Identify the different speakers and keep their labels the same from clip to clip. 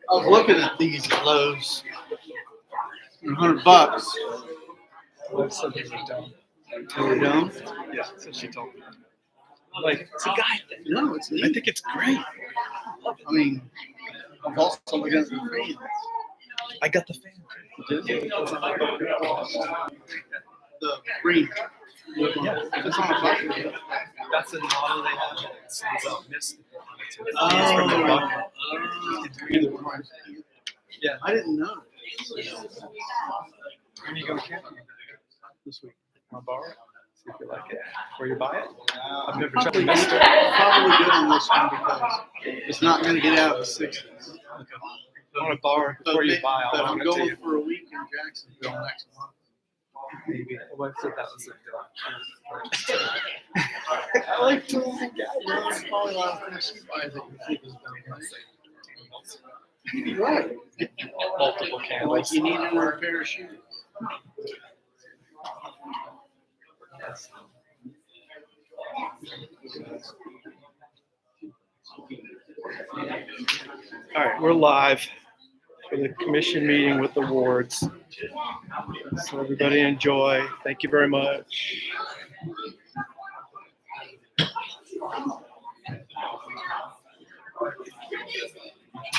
Speaker 1: I was looking at these clothes. They're $100.
Speaker 2: So they were dumb.
Speaker 1: They're dumb.
Speaker 2: Yeah, so she told me. Like, it's a guy thing.
Speaker 1: No, it's neat.
Speaker 2: I think it's great.
Speaker 1: I mean, I'm also looking at the fan.
Speaker 2: I got the fan.
Speaker 1: The green.
Speaker 2: Yeah,
Speaker 1: It's on a bucket.
Speaker 2: that's the model they have. It sends out mist.
Speaker 1: Oh.
Speaker 2: From the bucket.
Speaker 1: Either one.
Speaker 2: Yeah.
Speaker 1: I didn't know.
Speaker 2: When are you going camping?
Speaker 1: this week.
Speaker 2: I'll borrow it. See if you like it. Before you buy it. I've never
Speaker 1: Probably
Speaker 2: tried
Speaker 1: good,
Speaker 2: it.
Speaker 1: probably good on this one because it's not going to get out of the 60s.
Speaker 2: Okay. I want to borrow it before you buy.
Speaker 1: But
Speaker 2: I'll
Speaker 1: I'm
Speaker 2: loan it to
Speaker 1: going
Speaker 2: you.
Speaker 1: for a week in Jacksonville next month.
Speaker 2: Maybe. My wife said that was
Speaker 1: I like to look at it's probably a lot of things she buys that you think is dumb. Right.
Speaker 2: multiple
Speaker 1: Like
Speaker 2: candles.
Speaker 1: you need another pair of shoes.
Speaker 2: All right, we're live for the commission meeting with the wards. So everybody enjoy. Thank you very much.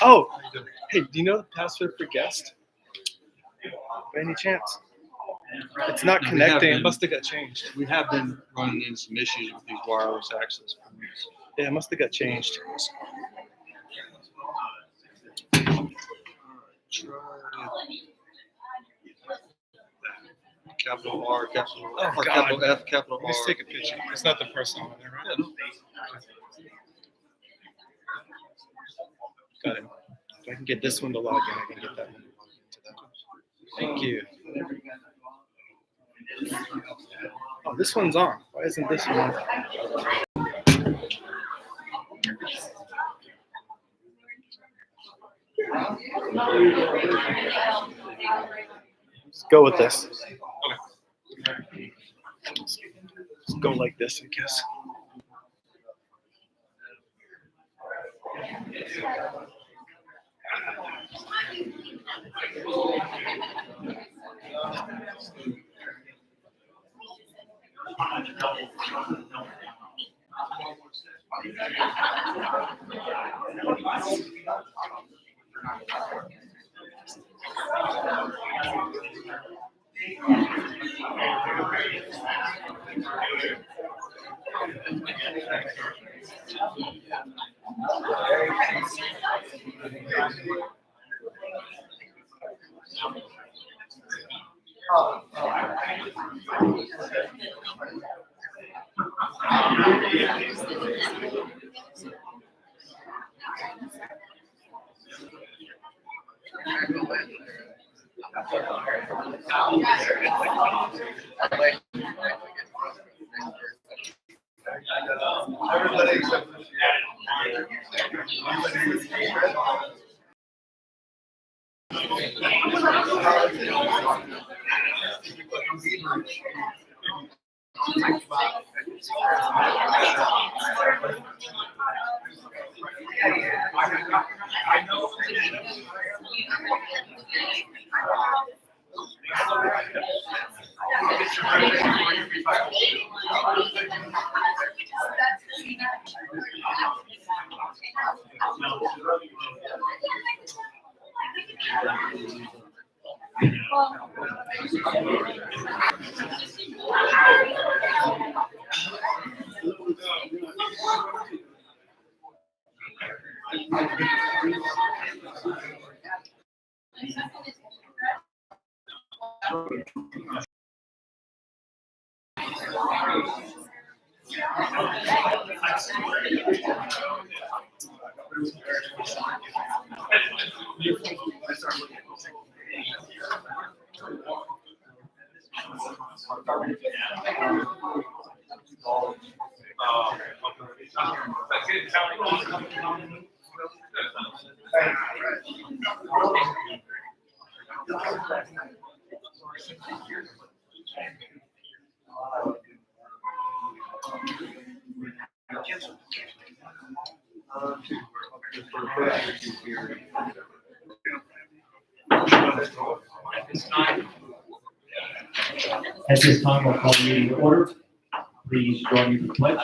Speaker 2: Oh, hey, do you know the password for guest? By any chance? It's not
Speaker 3: We
Speaker 2: connecting.
Speaker 3: have
Speaker 2: It
Speaker 3: been-
Speaker 2: must have got changed.
Speaker 3: We have been running into some issues with these wireless access points.
Speaker 2: Yeah, it must have got changed.
Speaker 3: Capital R, capital,
Speaker 2: Oh,
Speaker 3: or
Speaker 2: God.
Speaker 3: capital F, capital
Speaker 2: Let's
Speaker 3: R.
Speaker 2: take a picture. It's not the personal one, right?
Speaker 3: Yeah, no.
Speaker 2: Got it. If I can get this one to log in, I can get that one to log into that one. Thank you. Oh, this one's on. Why isn't this one on? Let's go with this. Let's go like this, I guess.
Speaker 4: At this time, we'll call the meeting to order. Please join me in the pledge.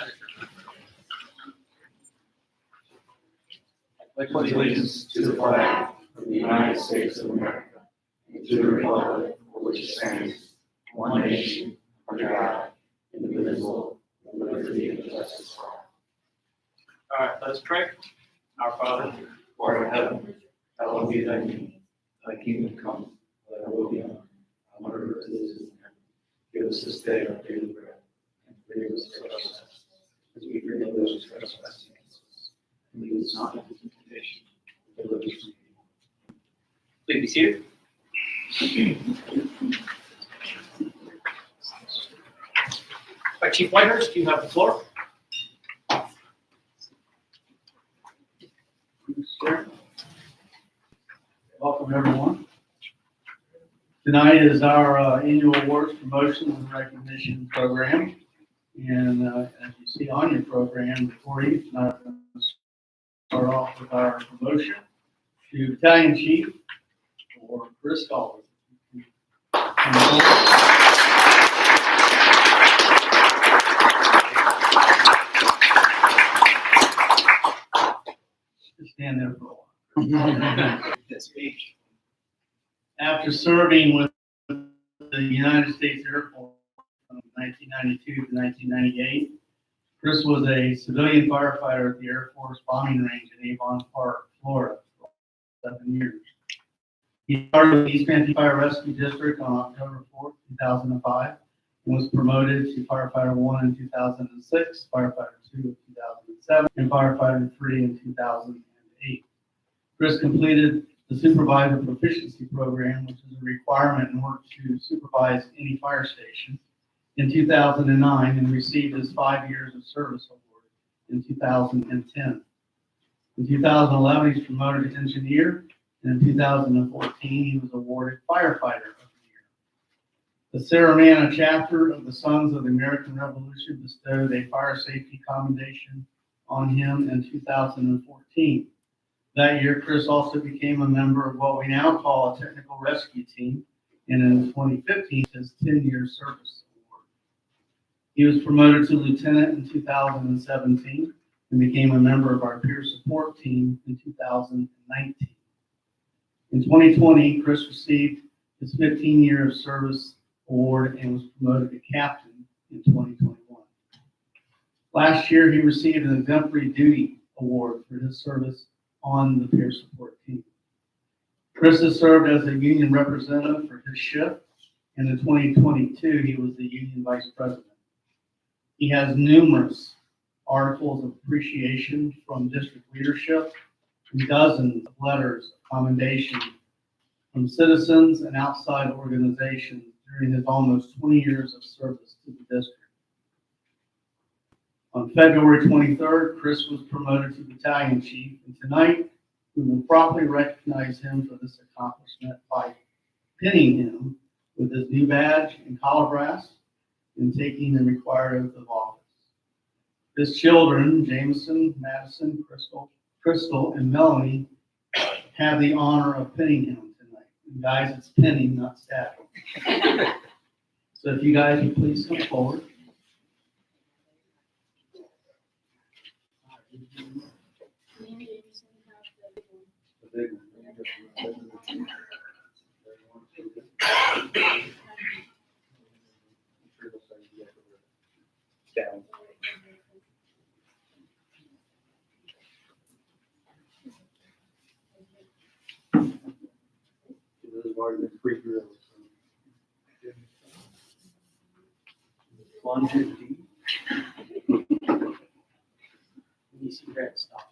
Speaker 4: I pledge allegiance to the flag of the United States of America and to the republic for which it stands, one nation, under God, indivisible, with liberty and justice for all. All right, let's pray. Our Father, who art in heaven, hallowed be thy name. Thy kingdom come, thy will be done, on earth as it is in heaven. Give us this day our daily bread, and forgive us our trespasses, as we forgive those who trespass against us. And lead us not into temptation, but deliver us from evil.
Speaker 5: Please be seated. All right, Chief Whitehurst, you have the floor.
Speaker 1: Welcome, everyone. Tonight is our annual awards, promotions, and recognition program. And as you see on your program before you, tonight we're going to start off with our promotion to Battalion Chief for Chris Calder. Just stand there for a while.
Speaker 5: This speech.
Speaker 1: After serving with the United States Air Force from 1992 to 1998, Chris was a civilian firefighter at the Air Force bombing range in Avon Park, Florida, for 7 years. He started with the East Manatee Fire Rescue District on October 4th, 2005, and was promoted to Firefighter 1 in 2006, Firefighter 2 in 2007, and Firefighter 3 in 2008. Chris completed the Supervisor Proficiency Program, which is a requirement in order to supervise any fire station, in 2009, and received his 5 years of service award in 2010. In 2011, he's promoted to engineer, and in 2014, he was awarded Firefighter of the Year. The Saramana chapter of the Sons of the American Revolution bestowed a fire safety commendation on him in 2014. That year, Chris also became a member of what we now call a technical rescue team, and in 2015, his 10-year service award. He was promoted to lieutenant in 2017 and became a member of our peer support team in 2019. In 2020, Chris received his 15-year of service award and was promoted to captain in 2021. Last year, he received an exemplary duty award for his service on the peer support team. Chris has served as a union representative for his shift, and in 2022, he was the union vice president. He has numerous articles of appreciation from district leadership and dozens of letters of commendation from citizens and outside organizations during his almost 20 years of service to the district. On February 23rd, Chris was promoted to battalion chief, and tonight we will properly recognize him for this accomplishment by pinning him with his new badge and collar brass and taking the required oath of office. His children, Jameson, Madison, Crystal, and Melanie, have the honor of pinning him tonight. And guys, it's pinning, not stabbing. So if you guys would please come forward.
Speaker 5: Down.
Speaker 4: Those have already been pre-drilled. Plunge it deep.
Speaker 5: You see red stop.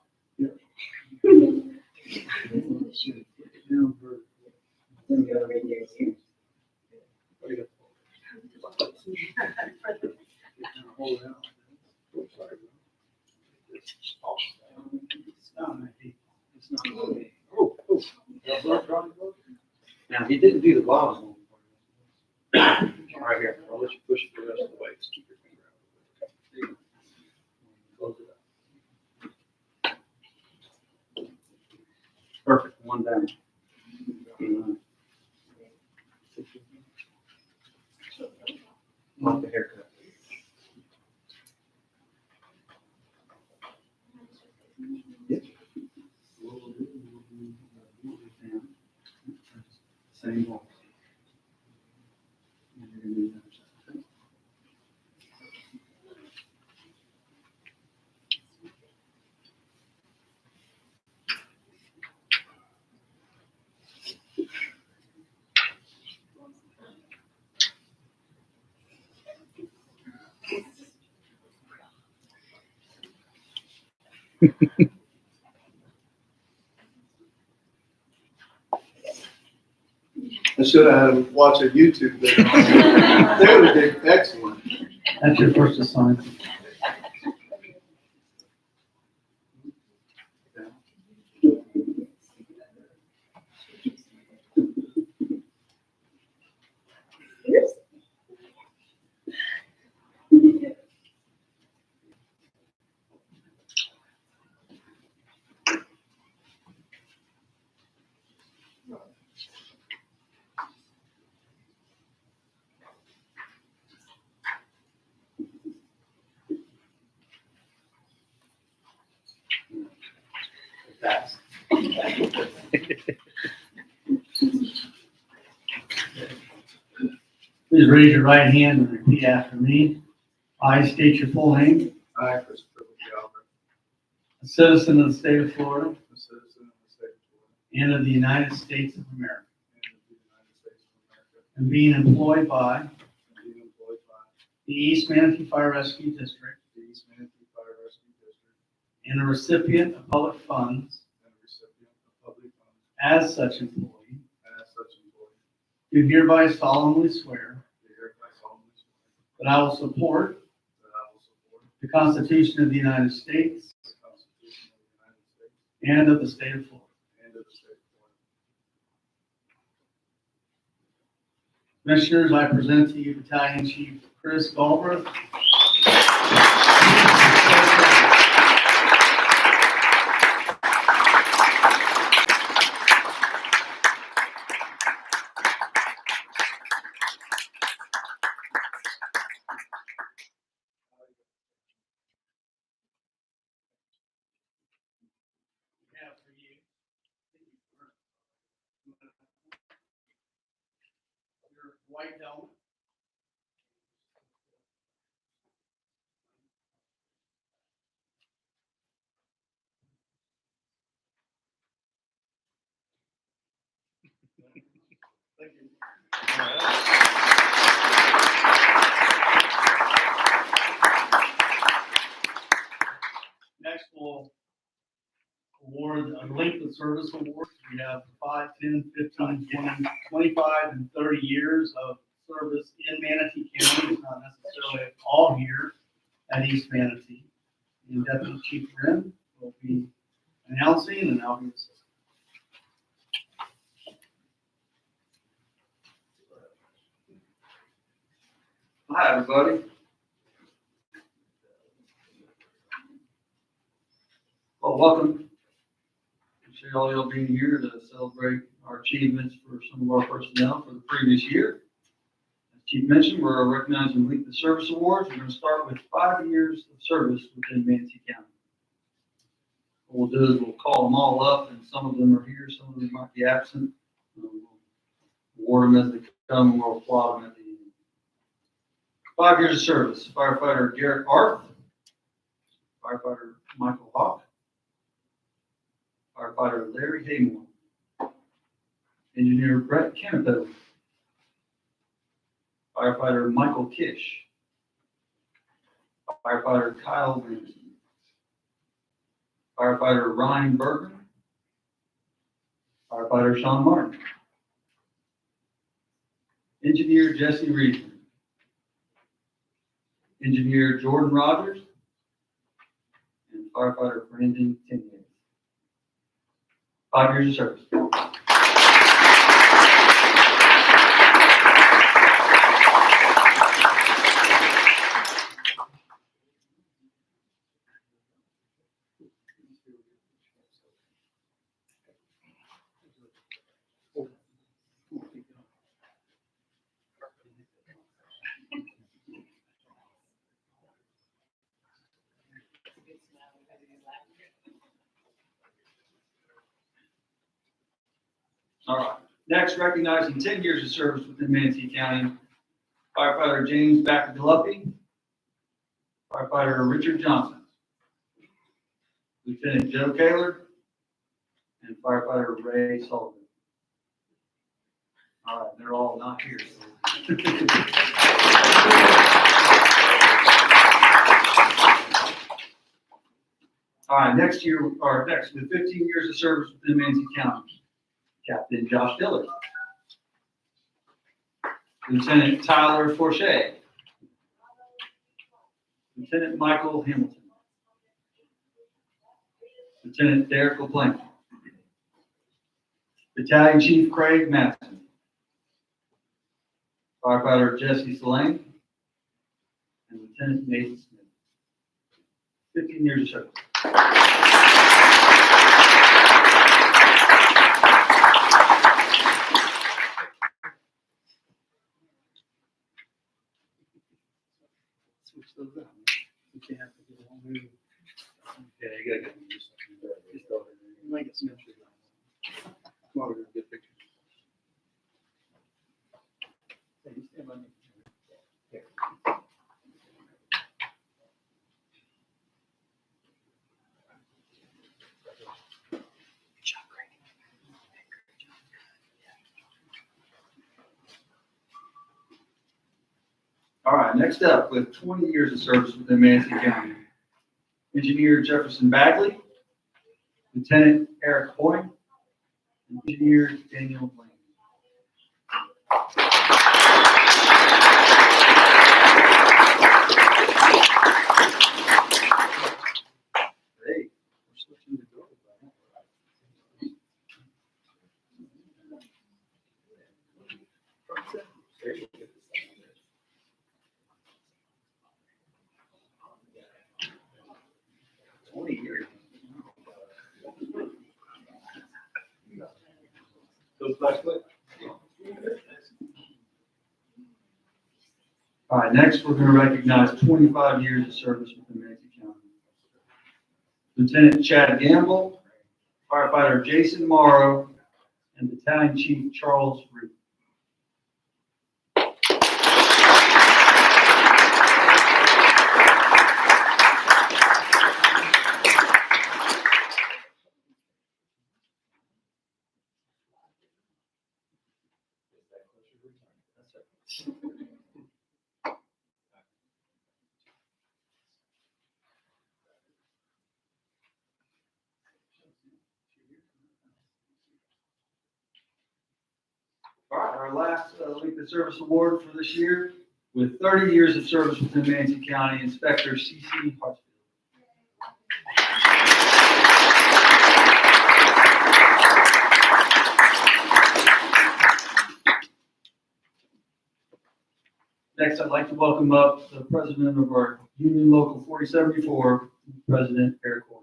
Speaker 4: Now, he didn't do the bottom one.
Speaker 5: Right here. I'll let you push it the rest of the way. Just keep your finger out.
Speaker 4: Close it up. Perfect, one down. Not the haircut. Yep. Same one. And you're gonna do the other side, okay?
Speaker 5: I should have had him watch a YouTube video. That would have been excellent.
Speaker 1: That's your first assignment. Fast. Please raise your right hand and repeat after me. I state your full name,
Speaker 5: I, Christopher Galvin,
Speaker 1: a citizen of the state of Florida
Speaker 5: a citizen of the state of Florida
Speaker 1: and of the United States of America,
Speaker 5: and of the United States of America,
Speaker 1: and being employed by
Speaker 5: and being employed by
Speaker 1: the East Manatee Fire Rescue District
Speaker 5: the East Manatee Fire Rescue District
Speaker 1: and a recipient of public funds
Speaker 5: and a recipient of public funds
Speaker 1: as such employee,
Speaker 5: as such employee,
Speaker 1: do hereby solemnly swear
Speaker 5: do hereby solemnly swear
Speaker 1: that I will support
Speaker 5: that I will support
Speaker 1: the Constitution of the United States
Speaker 5: the Constitution of the United States
Speaker 1: and of the state of Florida.
Speaker 5: and of the state of Florida.
Speaker 1: Commissioners, I present to you Battalion Chief Chris Galbraith. For you. Your white helmet. Thank you. Next, we'll award a length of service award. We have 5, 10, 15, 20, 25, and 30 years of service in Manatee County. It's not necessarily all here at East Manatee. And Deputy Chief Grimm will be announcing, and I'll be assisting.
Speaker 6: Hi, everybody. Well, welcome. Appreciate all y'all being here to celebrate our achievements for some of our personnel for the previous year. As Chief mentioned, we're recognizing length of service awards. We're going to start with 5 years of service within Manatee County. What we'll do is we'll call them all up, and some of them are here, some of them might be absent. We'll award them as they come, and we'll applaud them at the end. 5 years of service: firefighter Garrett Arth, firefighter Michael Hawk, firefighter Larry Haymore, engineer Brett Canapo, firefighter Michael Kish, firefighter Kyle Winston, firefighter Ryan Bergman, firefighter Sean Martin, engineer Jesse Reed, engineer Jordan Rogers, and firefighter Brandon Tinier. 5 years of service. All right. Next, recognizing 10 years of service within Manatee County, firefighter James Baccagaluppi, firefighter Richard Johnson, Lieutenant Joe Kaler, and firefighter Ray Sullivan. All right, they're all not here. All right, next, with 15 years of service within Manatee County, Captain Josh Dillard. Lieutenant Tyler Forche. Lieutenant Michael Hamilton. Lieutenant Derek LaPlante. Battalion Chief Craig Matson. Firefighter Jesse Selene. And Lieutenant Nathan Smith. 15 years of service.
Speaker 1: Switch those out. You can't have to get one move. Yeah, you gotta get them. Just throw it in there. You might get some extra. Come over here and get pictures. Hey, you stand by me. Here.
Speaker 6: All right, next up, with 20 years of service within Manatee County, Engineer Jefferson Bagley, Lieutenant Eric Hoyne, and Engineer Daniel Lane. Hey, we're switching the doors.
Speaker 5: Those last clip.
Speaker 6: All right, next, we're going to recognize 25 years of service within Manatee County. Lieutenant Chad Gamble, firefighter Jason Morrow, and Battalion Chief Charles Reed. All right, our last length of service award for this year, with 30 years of service within Manatee County, Inspector C.C. Hartsfield. Next, I'd like to welcome up the president of our Union Local 4074, President Eric Horn.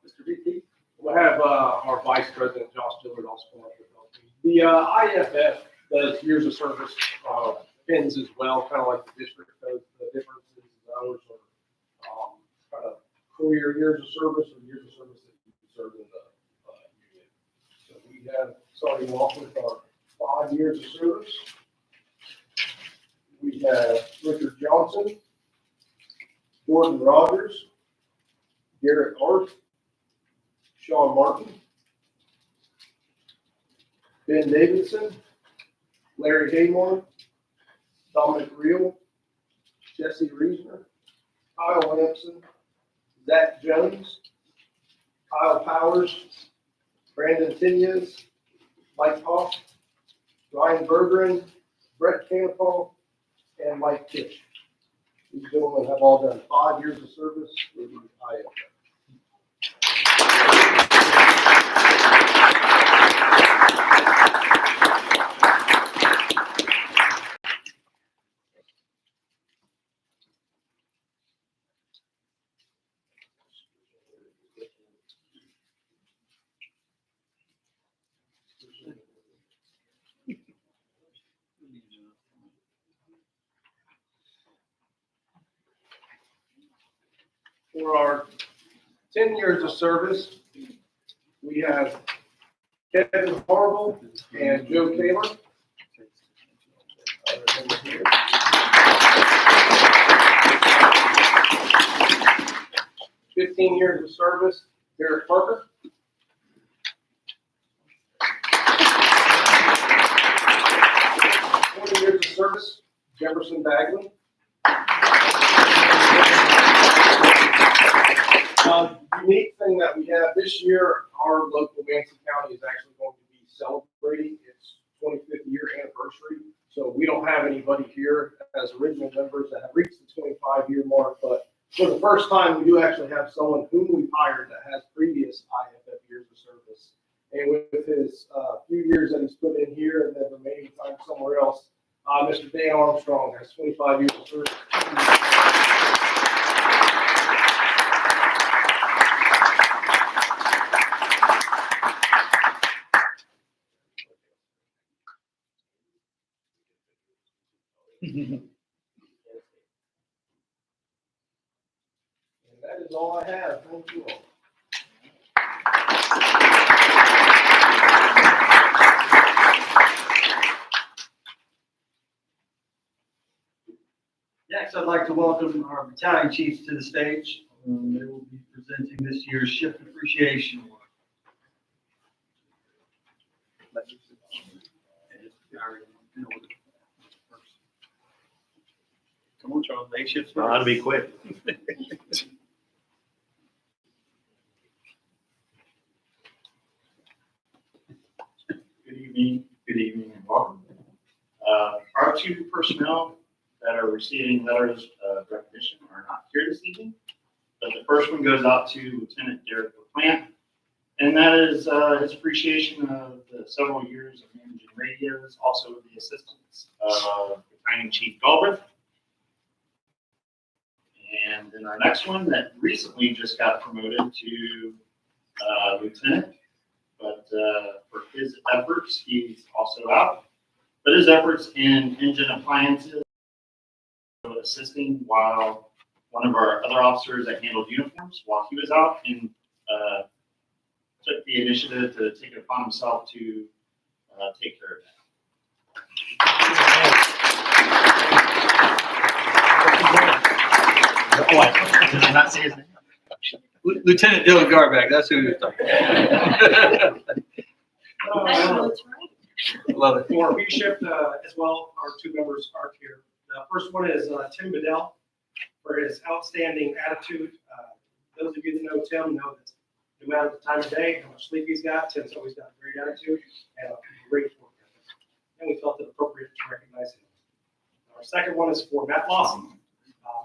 Speaker 6: Mr. VP.
Speaker 5: We'll have our Vice President, Josh Dillard, also come up here to help me. The IFF does years of service pins as well, kind of like the district does. The differences is ours are kind of career years of service or years of service that you can serve in the union. So we have, starting off with our 5 years of service. We have Richard Johnson, Jordan Rogers, Garrett Hart, Sean Martin, Ben Davidson, Larry Haymore, Dominic Reel, Jesse Reesner, Kyle Lampson, Zach Jones, Kyle Powers, Brandon Tinius, Mike Hoff, Ryan Bergeron, Brett Campbell, and Mike Tisch. These gentlemen have all done 5 years of service with the IFF. For our 10 years of service, we have Kevin Harville and Joe Taylor. 15 years of service, Derek Parker. service, Jefferson Bagley. Unique thing that we have this year, our local Manatee County is actually going to be celebrating its 25th year anniversary. So we don't have anybody here as original members that have reached the 25-year mark, but for the first time, we do actually have someone whom we've hired that has previous IFF years of service. And with his few years that he's put in here and then remaining time somewhere else, Mr. Dan Armstrong has 25 years of service. And that is all I have. Thank you all.
Speaker 6: Next, I'd like to welcome our battalion chiefs to the stage. They will be presenting this year's Shift Appreciation Award. Come on, Charles, make shifts.
Speaker 7: That'll be quick. Good evening, and welcome. Our two personnel that are receiving letters of recognition are not here this evening, but the first one goes out to Lieutenant Derek LaPlante, and that is his appreciation of the several years of managing radios, also with the assistance of Battalion Chief Galbraith. And then our next one that recently just got promoted to lieutenant, but for his efforts, he's also out. But his efforts in engine appliances, assisting while one of our other officers that handled uniforms while he was out, and took the initiative to take it upon himself to take care of that. Did I not say his name?
Speaker 6: Lieutenant Dylan Garback, that's who you're talking about. Love it.
Speaker 5: For B shift as well, our two members are here. The first one is Tim Bedell for his outstanding attitude. Those of you that know Tim know that no matter the time of day, how much sleep he's got, Tim's always got a great attitude and a great work ethic. And we felt it appropriate to recognize him. Our second one is for Matt Lawson.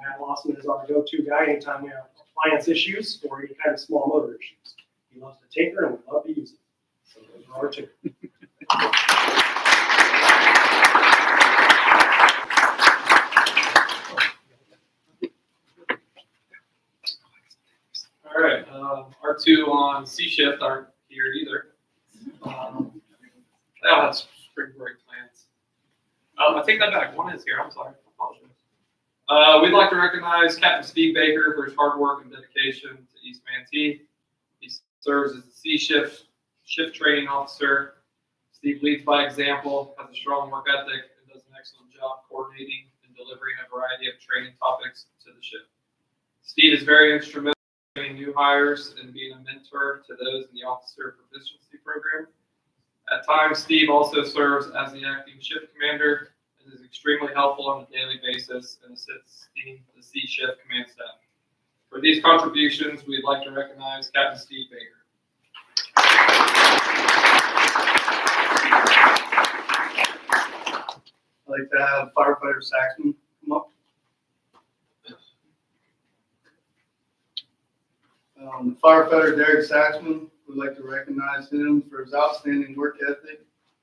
Speaker 5: Matt Lawson is our go-to guy anytime we have appliance issues or any kind of small motor issues. He loves to tinker and we love to use it. So those are our two.
Speaker 8: All right, our two on C shift aren't here either. They all have spring break plans. I take that back. One is here. I'm sorry. I apologize. We'd like to recognize Captain Steve Baker for his hard work and dedication to East Manatee. He serves as the C shift training officer. Steve leads by example, has a strong work ethic, and does an excellent job coordinating and delivering a variety of training topics to the ship. Steve is very instrumental in training new hires and being a mentor to those in the officer proficiency program. At times, Steve also serves as the acting shift commander and is extremely helpful on a daily basis and assisting the C shift command staff. For these contributions, we'd like to recognize Captain Steve Baker.
Speaker 1: I'd like to have firefighter Saxman come up. Firefighter Derek Saxman, we'd like to recognize him for his outstanding work ethic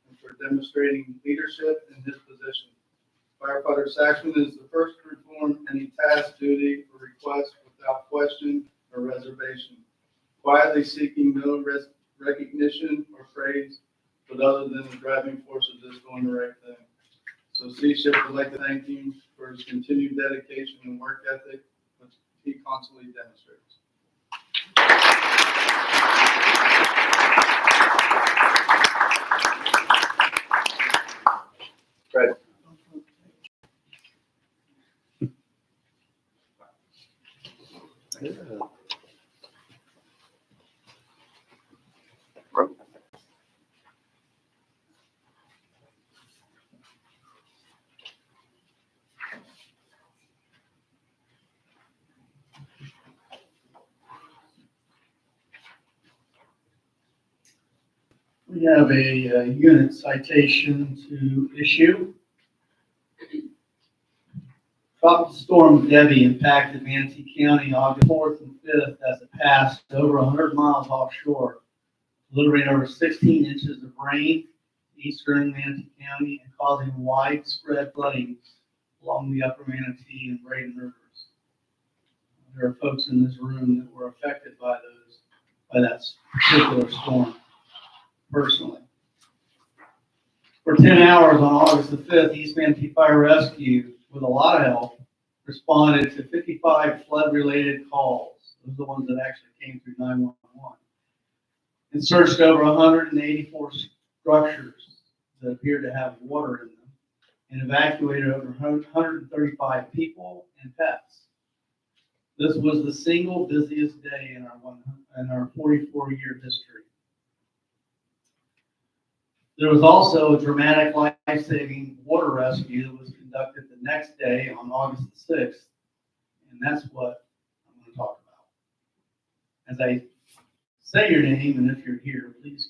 Speaker 1: and for demonstrating leadership in his position. Firefighter Saxman is the first to perform any task, duty, or request without question or reservation, quietly seeking no recognition or praise, but other than the driving force of just doing the right thing. So C-Ship would like to thank him for his continued dedication and work ethic, which he constantly demonstrates. Great. We have a unit citation to issue. Tropical Storm Debbie impacted Manatee County August 4th and 5th as it passed over 100 miles offshore, delivering over 16 inches of rain in eastern Manatee County and causing widespread flooding along the upper Manatee and Braden rivers. There are folks in this room that were affected by that particular storm personally. For 10 hours on August the 5th, East Manatee Fire Rescue, with a lot of help, responded to 55 flood-related calls. Those are the ones that actually came through 911. And searched over 184 structures that appeared to have water in them and evacuated over 135 people and pets. This was the single busiest day in our 44-year history. There was also a dramatic life-saving water rescue that was conducted the next day on August the 6th, and that's what I'm going to talk about. As I say your name, and if you're here, please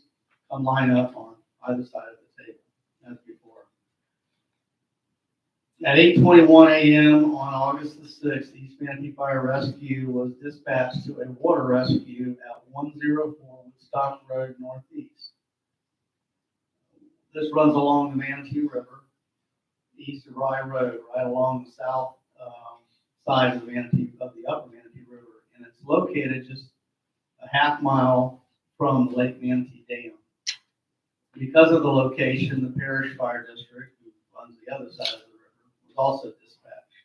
Speaker 1: come line up on either side of the table, as before. At 8:21 a.m. on August the 6th, East Manatee Fire Rescue was dispatched to a water rescue at 104 Woodstock Road Northeast. This runs along the Manatee River, east of Rye Road, right along the south side of the upper Manatee River, and it's located just a half mile from the Lake Manatee Dam. Because of the location, the Parish Fire District, who runs the other side of the river, was also dispatched.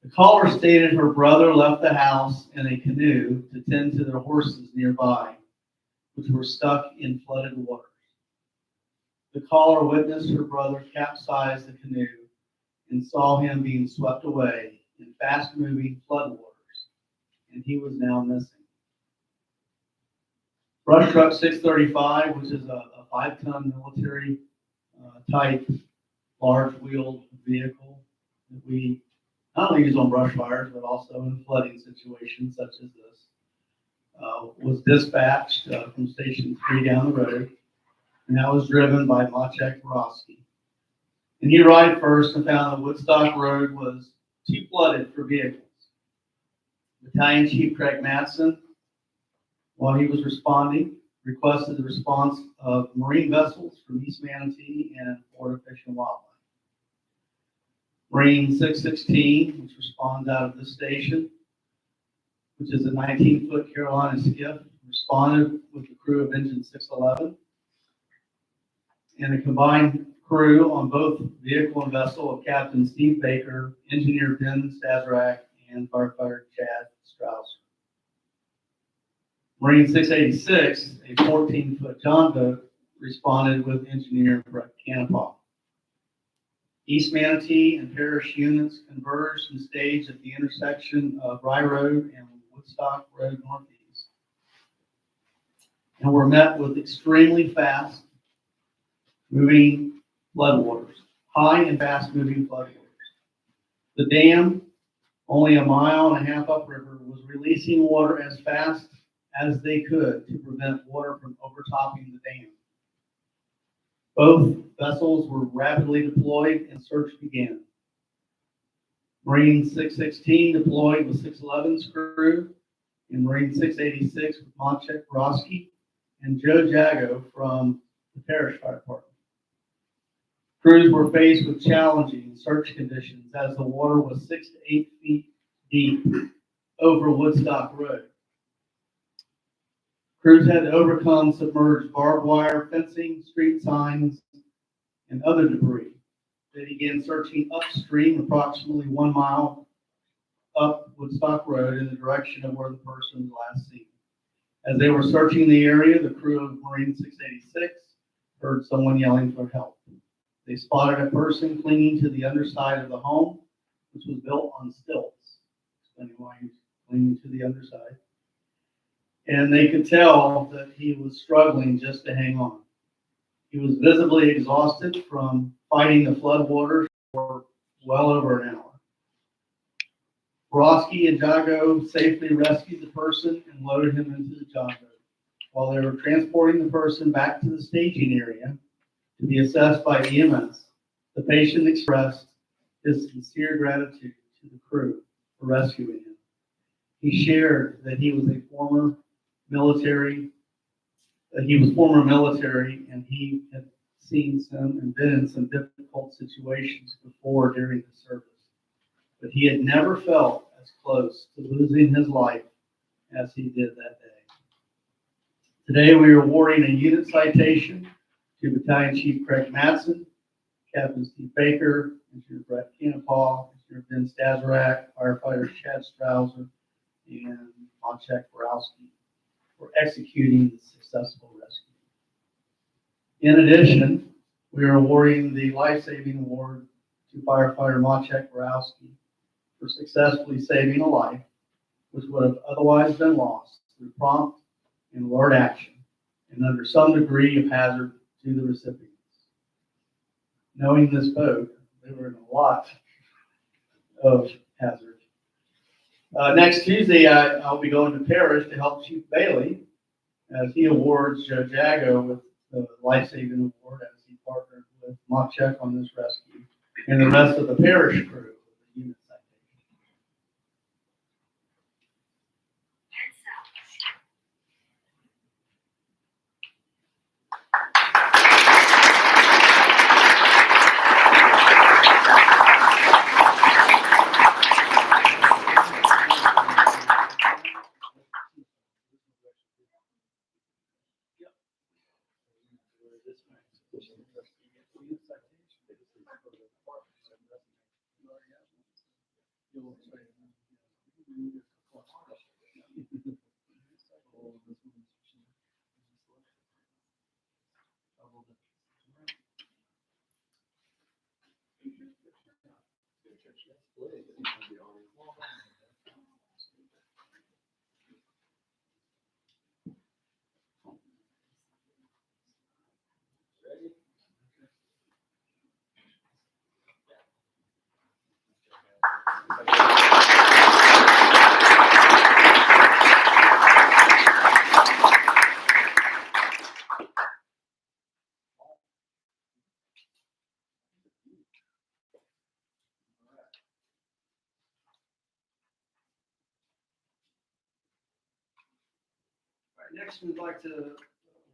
Speaker 1: The caller stated her brother left the house in a canoe to tend to their horses nearby, which were stuck in flooded waters. The caller witnessed her brother capsize the canoe and saw him being swept away in fast-moving floodwaters, and he was now missing. Brush Truck 635, which is a 5-ton military type large-wheeled vehicle that we not only use on brush fires, but also in flooding situations such as this, was dispatched from Station 3 down the road. And that was driven by Maciek Borowski. And he arrived first and found that Woodstock Road was too flooded for vehicles. Battalion Chief Craig Matson, while he was responding, requested the response of marine vessels from East Manatee and Florida Fish and Wildlife. Marine 616, which responds out of this station, which is a 19-foot Carolina skiff, responded with the crew of Engine 611. And a combined crew on both vehicle and vessel of Captain Steve Baker, Engineer Ben Stazrak, and Firefighter Chad Strauss. Marine 686, a 14-foot John boat, responded with Engineer Brett Canapaw. East Manatee and Parish units converged and staged at the intersection of Rye Road and Woodstock Road Northeast, and were met with extremely fast moving floodwaters, high and fast moving floodwaters. The dam, only 1.5 miles upriver, was releasing water as fast as they could to prevent water from overtopping the dam. Both vessels were rapidly deployed and search began. Marine 616 deployed with 611's crew, and Marine 686 with Maciek Borowski and Joe Jago from the Parish Fire Department. Crews were faced with challenging search conditions as the water was 6 to 8 feet deep over Woodstock Road. Crews had to overcome submerged barbed wire, fencing, street signs, and other debris. They began searching upstream approximately 1 mile up Woodstock Road in the direction of where the person was last seen. As they were searching the area, the crew of Marine 686 heard someone yelling for help. They spotted a person clinging to the underside of the home, which was built on stilts, explaining why he was clinging to the underside. And they could tell that he was struggling just to hang on. He was visibly exhausted from fighting the floodwaters for well over an hour. Borowski and Jago safely rescued the person and loaded him into the John boat. while they were transporting the person back to the staging area to be assessed by EMS, the patient expressed his sincere gratitude to the crew for rescuing him. He shared that he was former military and he had seen some and been in some difficult situations before during the service. But he had never felt as close to losing his life as he did that day. Today we are awarding a unit citation to Battalion Chief Craig Madsen, Captain Steve Baker, Engineer Brett Canapaw, Engineer Ben Stazarak, Firefighter Chad Strouser, and Wojciech Borowski for executing the successful rescue. In addition, we are awarding the life-saving award to Firefighter Wojciech Borowski for successfully saving a life, which would have otherwise been lost through prompt and alert action and under some degree of hazard to the recipients. Knowing this boat, they were in a lot of hazard. Next Tuesday, I'll be going to Parish to help Chief Bailey as he awards Joe Jago with the life-saving award as he partnered with Wojciech on this rescue and the rest of the Parish crew. Unit citation. Next, we'd like to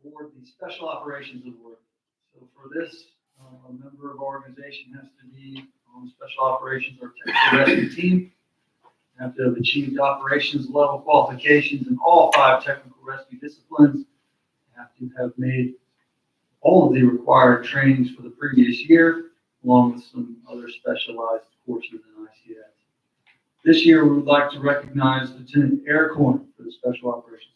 Speaker 1: award the Special Operations Award. So for this, a member of our organization has to be on Special Operations or Technical Rescue Team, have to have achieved operations level qualifications in all 5 technical rescue disciplines, have to have made all of the required trainings for the previous year, along with some other specialized courses in ICS. This year, we would like to recognize Lieutenant Eric Horn for the Special Operations.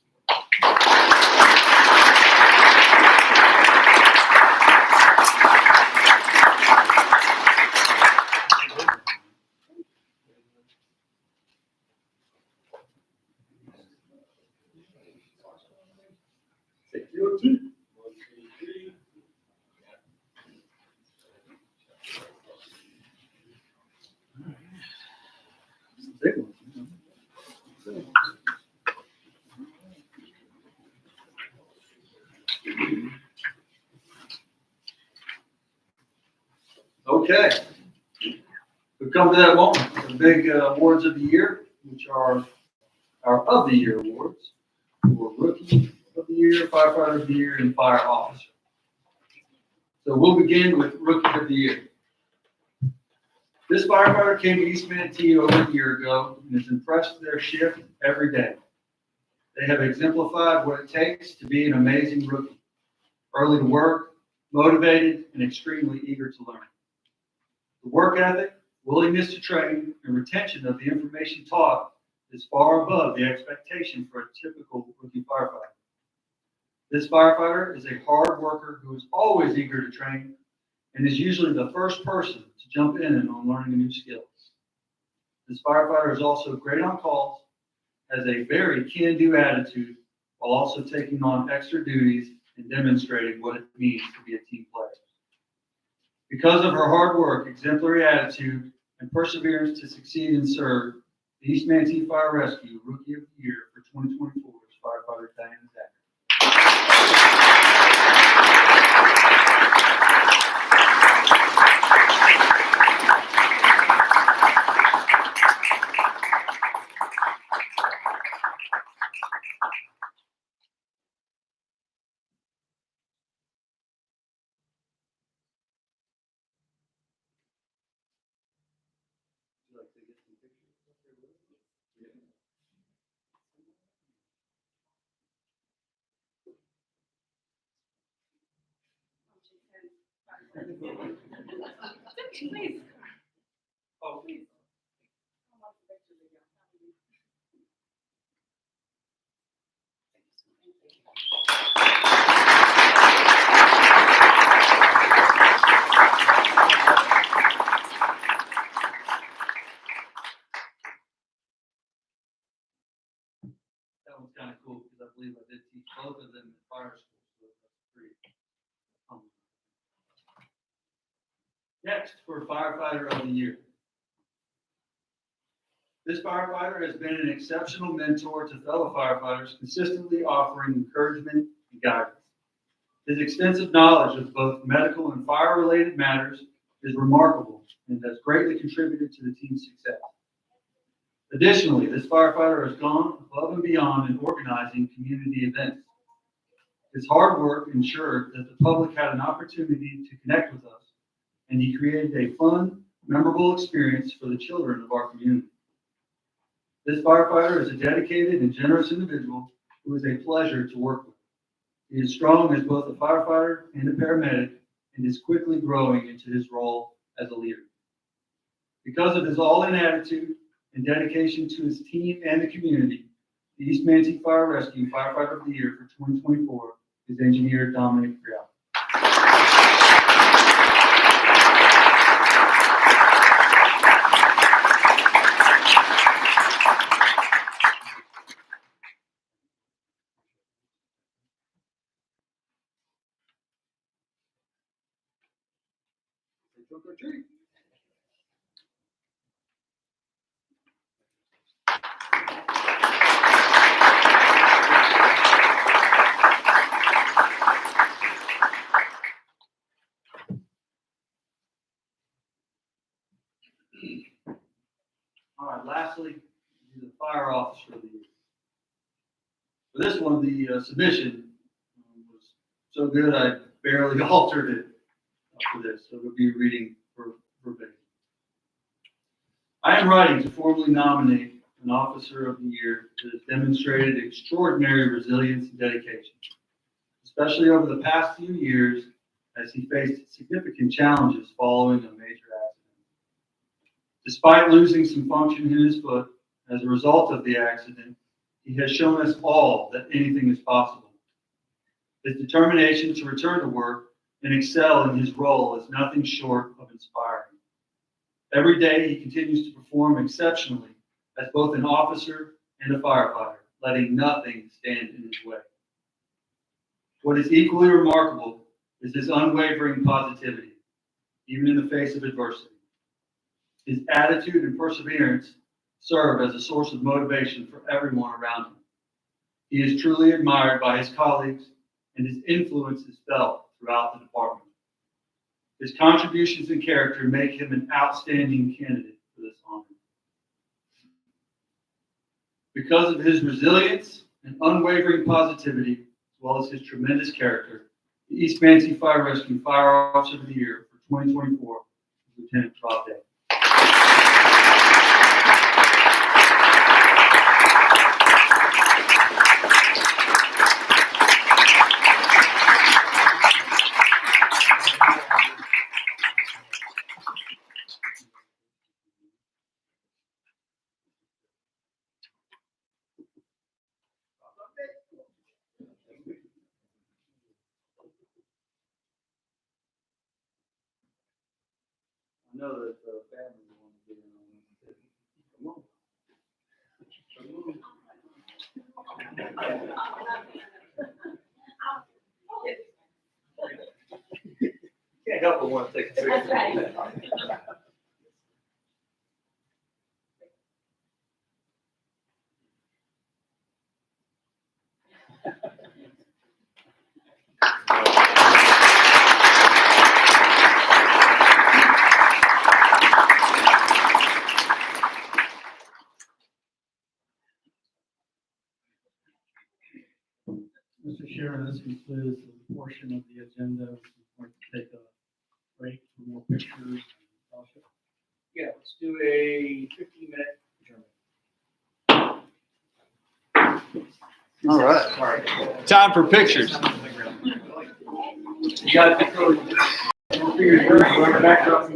Speaker 1: Big one. Okay. We've come to that moment, the big awards of the year, which are our of the year awards for Rookie of the Year, Firefighter of the Year, and Fire Officer. So we'll begin with Rookie of the Year. This firefighter came to East Manatee over a year ago and has impressed their shift every day. They have exemplified what it takes to be an amazing rookie. Early to work, motivated, and extremely eager to learn. The work ethic, willingness to train, and retention of the information taught is far above the expectation for a typical rookie firefighter. This firefighter is a hard worker who is always eager to train and is usually the first person to jump in and on learning new skills. This firefighter is also great on calls, has a very can-do attitude, while also taking on extra duties and demonstrating what it means to be a team player. Because of her hard work, exemplary attitude, and perseverance to succeed and serve, the East Manatee Fire Rescue Rookie of the Year for 2024 is Firefighter Diana Zachary.
Speaker 9: Please.
Speaker 8: Oh,
Speaker 9: Please.
Speaker 6: That one's kind of cool because I believe I did teach both of them in fire school, so that's pretty humble. Next, for firefighter of the year. This firefighter has been an exceptional mentor to fellow firefighters, consistently offering encouragement and guidance. His extensive knowledge of both medical and fire-related matters is remarkable and has greatly contributed to the team's success. Additionally, this firefighter has gone above and beyond in organizing community events. His hard work ensured that the public had an opportunity to connect with us, and he created a fun, memorable experience for the children of our community. This firefighter is a dedicated and generous individual who is a pleasure to work with. He is strong as both a firefighter and a paramedic and is quickly growing into his role as a leader. Because of his all-in attitude and dedication to his team and the community, the East Manatee Fire Rescue Firefighter of the Year for 2024 is Engineer Dominic Grial. Trick or treat. All right, lastly, the fire officer of the year. For this one, the submission was so good I barely altered it for this, so it'll be reading verbatim. I am writing to formally nominate an officer of the year that has demonstrated extraordinary resilience and dedication, especially over the past few years as he faced significant challenges following a major accident. Despite losing some function in his foot as a result of the accident, he has shown us all that anything is possible. His determination to return to work and excel in his role is nothing short of inspiring. Every day he continues to perform exceptionally as both an officer and a firefighter, letting nothing stand in his way. What is equally remarkable is his unwavering positivity, even in the face of adversity. His attitude and perseverance serve as a source of motivation for everyone around him. He is truly admired by his colleagues, and his influence is felt throughout the department. His contributions and character make him an outstanding candidate for this honor. Because of his resilience and unwavering positivity, as well as his tremendous character, the East Manatee Fire Rescue Fire Officer of the Year for 2024 is Lieutenant Rob Day. I know that the family will want to get in on this. Come on. Can't help but want to take a picture.
Speaker 9: That's right.
Speaker 1: Mr. Chairman, this concludes the portion of the agenda. We're going to take a break for more pictures.
Speaker 5: Yeah, let's do a 15-minute adjournment.
Speaker 6: All right.
Speaker 3: Time for pictures.
Speaker 5: You got to figure it out. Backdrop.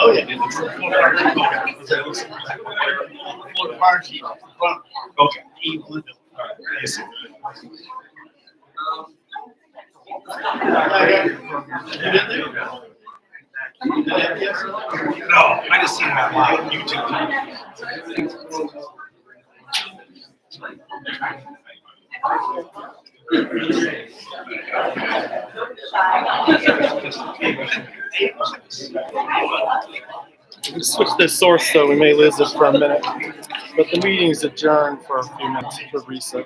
Speaker 7: Oh, yeah. Okay.
Speaker 3: No, I just seen him on live YouTube.
Speaker 2: We switch this source so we may lose this for a minute, but the meeting's adjourned for a few minutes for recess.